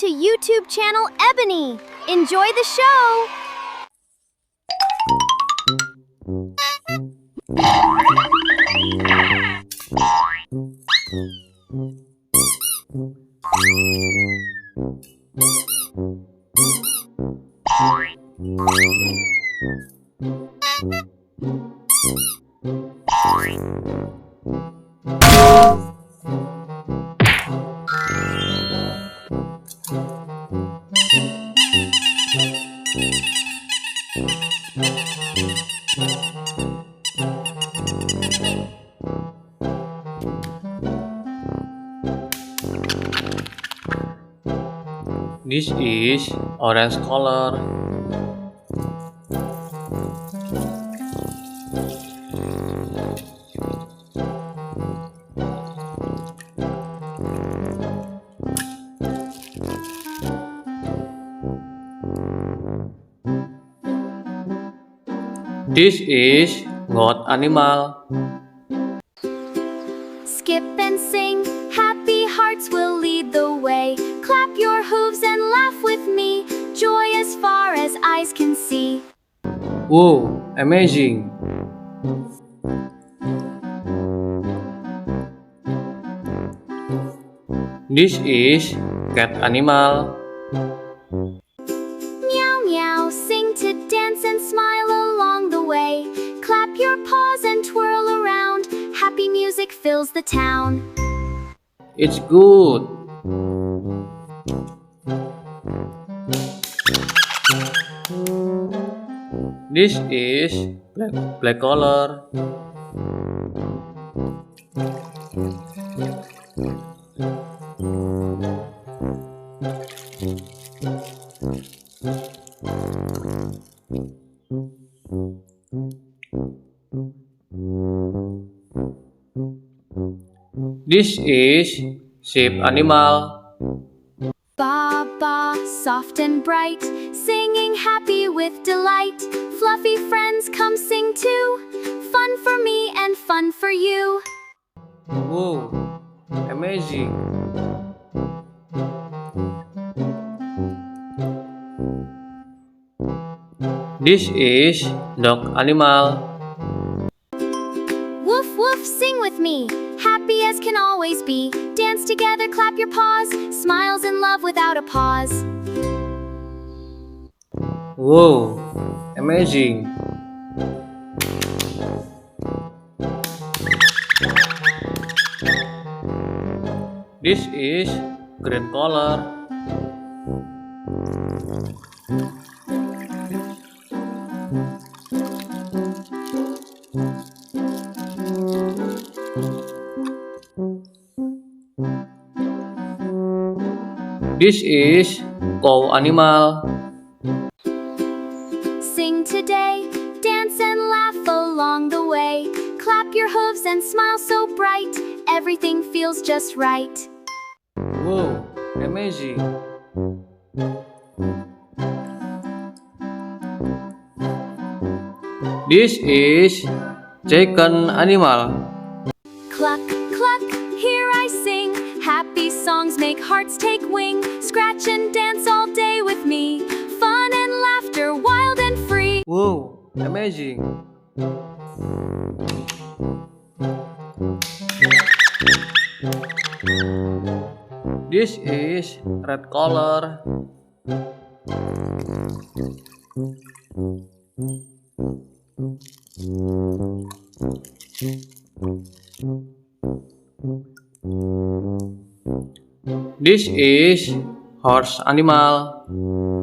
to YouTube channel Ebony. Enjoy the show! This is orange color. This is goat animal. Skip and sing, happy hearts will lead the way. Clap your hooves and laugh with me, joy as far as eyes can see. Wow, amazing! This is cat animal. Meow meow, sing to dance and smile along the way. Clap your paws and twirl around, happy music fills the town. It's good. This is black color. This is sheep animal. Ba ba, soft and bright, singing happy with delight. Fluffy friends come sing too, fun for me and fun for you. Wow, amazing! This is dog animal. Woof woof, sing with me, happy as can always be. Dance together, clap your paws, smiles and love without a pause. Wow, amazing! This is green color. This is cow animal. Sing today, dance and laugh along the way. Clap your hooves and smile so bright, everything feels just right. Wow, amazing! This is chicken animal. Cluck, cluck, here I sing. Happy songs make hearts take wing. Scratch and dance all day with me. Fun and laughter, wild and free. Wow, amazing! This is red color. This is horse animal.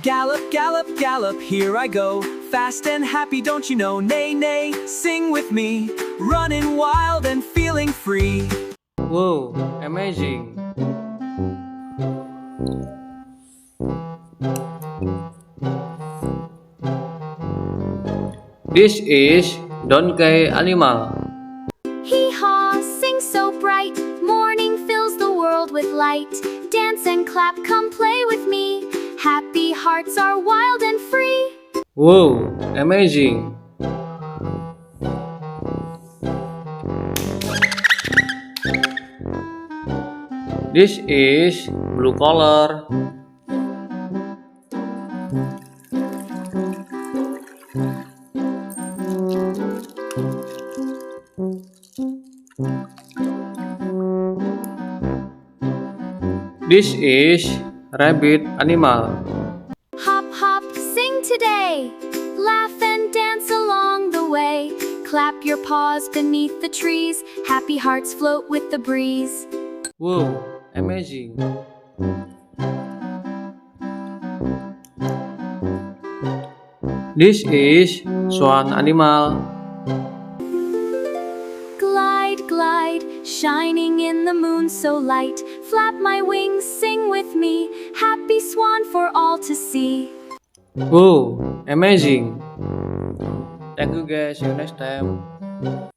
Gallop, gallop, gallop, here I go. Fast and happy, don't you know? Neigh, neigh, sing with me. Running wild and feeling free. Wow, amazing! This is donkey animal. Hee-haw, sing so bright. Morning fills the world with light. Dance and clap, come play with me. Happy hearts are wild and free. Wow, amazing! This is blue color. This is rabbit animal. Hop, hop, sing today. Laugh and dance along the way. Clap your paws beneath the trees. Happy hearts float with the breeze. Wow, amazing. This is swan animal. Glide, glide, shining in the moon so light. Flap my wings, sing with me. Happy swan for all to see. Wow, amazing. Thank you guys, see you next time.